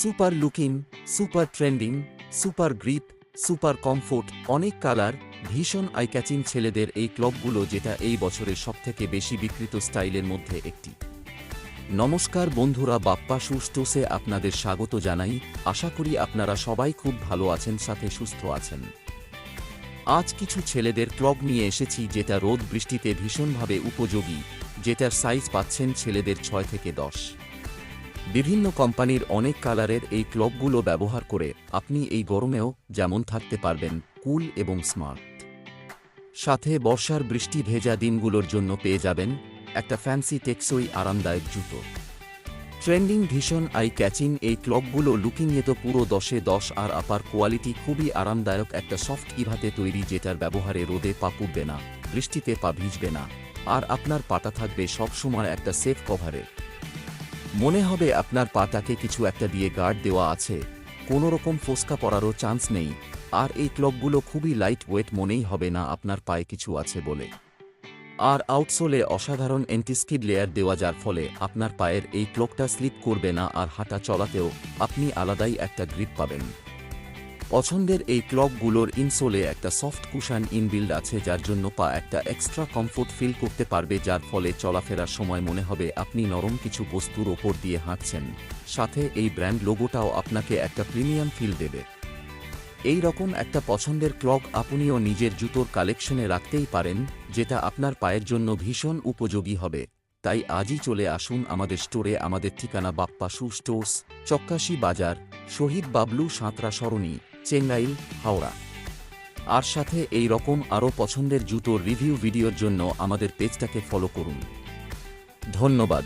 Super looking, super trending, super grip, super comfort, অনেক colour, ভীষণ eye catching ছেলেদের এই ক্লগগুলো, যেটা এই বছরের সবথেকে বেশি বিক্রিত স্টাইলের মধ্যে একটি। নমস্কার বন্ধুরা, বাপ্পা শু স্টোর্সে আপনাদের স্বাগত জানাই। আশা করি আপনারা সবাই খুব ভালো আছেন, সাথে সুস্থ আছেন। আজ কিছু ছেলেদের ক্লগ নিয়ে এসেছি যেটা রোদ বৃষ্টিতে ভীষণভাবে উপযোগী, যেটার সাইজ পাচ্ছেন ছেলেদের 6 থেকে 10। বিভিন্ন কোম্পানির অনেক কালারের এই ক্লগগুলো ব্যবহার করে আপনি এই গরমেও যেমন থাকতে পারবেন কুল এবং স্মার্ট। সাথে বর্ষার বৃষ্টি ভেজা দিনগুলোর জন্য পেয়ে যাবেন একটা ফ্যান্সি টেকসই আরামদায়ক জুতো। ট্রেন্ডিং, ভীষণ আই ক্যাচিং এই ক্লগগুলো লুকিংয়ে তো পুরো 10-এ 10, আর আপার কোয়ালিটি খুবই আরামদায়ক। একটা সফট ইভাতে তৈরি, যেটার ব্যবহারে রোদে পা পুড়বে না, বৃষ্টিতে পা ভিজবে না, আর আপনার পাটা থাকবে সবসময় একটা সেফ কভারে। মনে হবে আপনার পাটাকে কিছু একটা দিয়ে গার্ড দেওয়া আছে, কোনো রকম ফোসকা পড়ারও চান্স নেই। আর এই ক্লগগুলো খুবই লাইট ওয়েট, মনেই হবে না আপনার পায়ে কিছু আছে বলে। আর আউটসোলে অসাধারণ অ্যান্টিস্কিড লেয়ার দেওয়া, যার ফলে আপনার পায়ের এই ক্লগটা স্লিপ করবে না, আর হাঁটা চলাতেও আপনি আলাদাই একটা গ্রিপ পাবেন। পছন্দের এই ক্লগগুলোর ইনসোলে একটা সফট কুশন ইনবিল্ড আছে, যার জন্য পা একটা এক্সট্রা কমফোর্ট ফিল করতে পারবে, যার ফলে চলাফেরার সময় মনে হবে আপনি নরম কিছু বস্তুর ওপর দিয়ে হাঁটছেন। সাথে এই ব্র্যান্ড লোগোটাও আপনাকে একটা প্রিমিয়াম ফিল দেবে। এই রকম একটা পছন্দের ক্লগ আপনিও নিজের জুতোর কালেকশনে রাখতেই পারেন, যেটা আপনার পায়ের জন্য ভীষণ উপযোগী হবে। তাই আজই চলে আসুন আমাদের স্টোরে। আমাদের ঠিকানা বাপ্পা শু স্টোর্স, চক্কাশি বাজার, শহীদ বাবলু সাঁতরা সরণি, চেঙ্গাইল, হাওড়া। আর সাথে এই রকম আরও পছন্দের জুতোর রিভিউ ভিডিওর জন্য আমাদের পেজটাকে ফলো করুন। ধন্যবাদ।